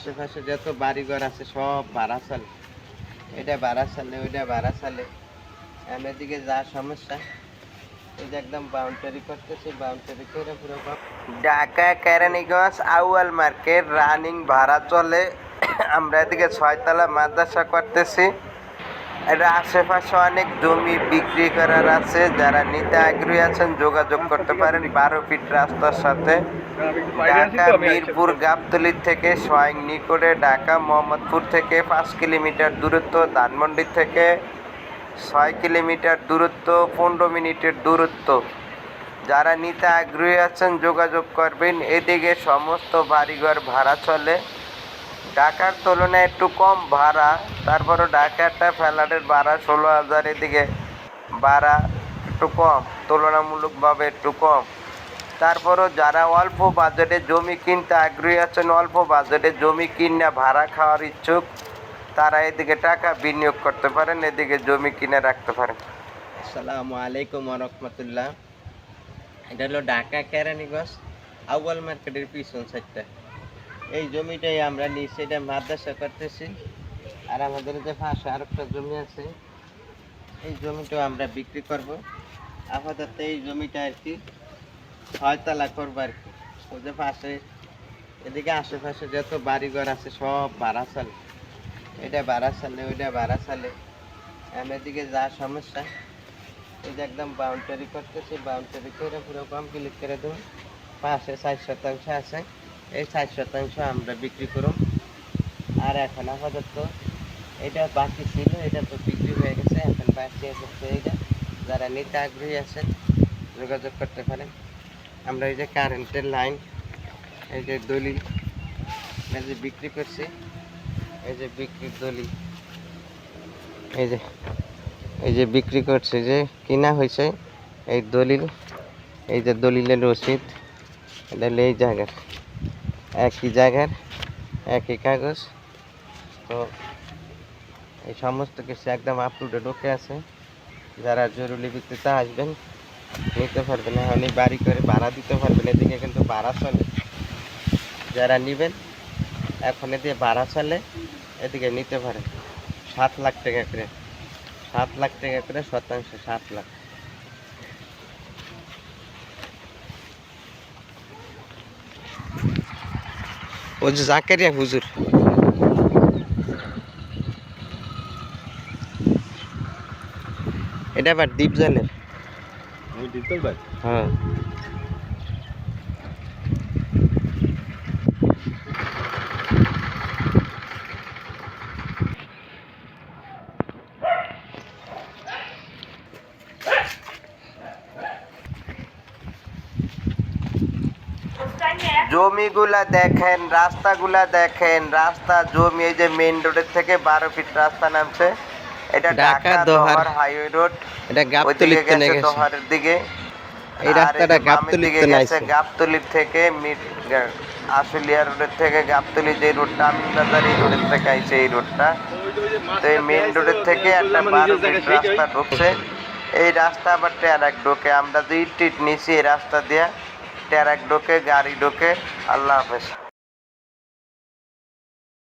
আশেপাশে যত বাড়িঘর আছে সব ভাড়া চলে। এটা ভাড়া চলে, ওইটা ভাড়া চলে। এদিকে যা সমস্যা, এই যে একদম বাউন্ডারি করতেছে, বাউন্ডারি করে পুরো ঢাকা কেরানীগঞ্জ আউয়াল মার্কেট রানিং ভাড়া চলে। আমরা এদিকে 6 তলা মাদ্রাসা করতেছি। এটা আশেপাশে অনেক জমি বিক্রি করার আছে, যারা নিতে আগ্রহী আছেন যোগাযোগ করতে পারেন 12 ফিট রাস্তার সাথে। ঢাকা মিরপুর গাবতলী থেকে স্বয়ং নিকটে, ঢাকা মোহাম্মদপুর থেকে 5 কিলোমিটার দূরত্ব, ধানমন্ডি থেকে 6 কিলোমিটার দূরত্ব, 15 মিনিটের দূরত্ব। যারা নিতে আগ্রহী আছেন যোগাযোগ করবেন। এদিকে সমস্ত বাড়িঘর ভাড়া চলে, ঢাকার তুলনায় একটু কম ভাড়া। তারপরও ঢাকাটা ফ্ল্যাটের ভাড়া 16,000, এদিকে ভাড়া একটু কম, তুলনামূলকভাবে একটু কম। তারপরও যারা অল্প বাজেটে জমি কিনতে আগ্রহী আছেন, অল্প বাজেটে জমি কিনে ভাড়া খাওয়ার ইচ্ছুক, তারা এদিকে টাকা বিনিয়োগ করতে পারেন, এদিকে জমি কিনে রাখতে পারেন। আসসালামু আলাইকুম ওয়া রাহমাতুল্লাহ। এটা হলো ঢাকা কেরানীগঞ্জ আউয়াল মার্কেটের পিছন সাইডটা। এই জমিটাই আমরা নিচে এটা মাদ্রাসা করতেছি। আর আমাদের যে পাশে আরেকটা জমি আছে, এই জমিটাও আমরা বিক্রি করব। আপাতত এই জমিটা আর কি 6 তলা করবো আর কি। ওই যে পাশে এদিকে আশেপাশে যত বাড়িঘর আছে সব ভাড়া চলে। এটা ভাড়া চলে, ওইটা ভাড়া চলে। এদিকে যা সমস্যা, এই যে একদম বাউন্ডারি করতেছি, বাউন্ডারি করে পুরো কমপ্লিট করে দেবো। পাশে 4 শতাংশ আছে, এই 4 শতাংশ আমরা বিক্রি করব। আর এখন আপাতত এটা বাকি ছিল, এটা তো বিক্রি হয়ে গেছে, এখন বাকি আছে এইটা। যারা নিতে আগ্রহী আছেন যোগাযোগ করতে পারেন। আমরা এই যে কারেন্টের লাইন, এই যে দলিল, এই যে বিক্রি করছি, এই যে বিক্রির দলিল, এই যে বিক্রি করছে, যে কিনা হয়েছে এই দলিল, এই যে দলিলের রসিদ। এটা হলো এই জায়গার, একই জায়গার একই কাগজ। তো এই সমস্ত কিছু একদম আপটুডেট ওকে আছে। যারা জরুরি ভিত্তিতে আসবেন নিতে পারবেন, এখন এই বাড়ি করে ভাড়া দিতে পারবেন। এদিকে কিন্তু ভাড়া চলে, যারা নেবেন এখন এদিকে ভাড়া চলে, এদিকে নিতে পারেন। 7 লাখ টাকা করে, 7 লাখ টাকা করে শতাংশ, 7 লাখ। ও যে জাকারিয়া হুজুর, এটা আবার দ্বীপজলের। হ্যাঁ, জমিগুলা দেখেন, রাস্তাগুলা দেখেন, রাস্তা জমি। এই যে মেইন রোডের থেকে 12 ফিট রাস্তা নামছে। এটা ঢাকা দোহার হাইওয়ে রোড। এটা গাবতলী থেকে দোহারের দিকে, এই রাস্তাটা গাবতলী থেকে গেছে। গাবতলী থেকে আশুলিয়া রোডের থেকে গাবতলী যে রোডটা, আমিনবাজার এই রোডের থেকে আইছে এই রোডটা। তো এই মেইন রোডের থেকে একটা 12 ফিট রাস্তা ঢুকছে। এই রাস্তা আবার ট্রাক ঢোকে। আমরা যে ইট নিছি এই রাস্তা দিয়ে ট্রাক ঢোকে, গাড়ি ঢোকে। আল্লাহ হাফেজ।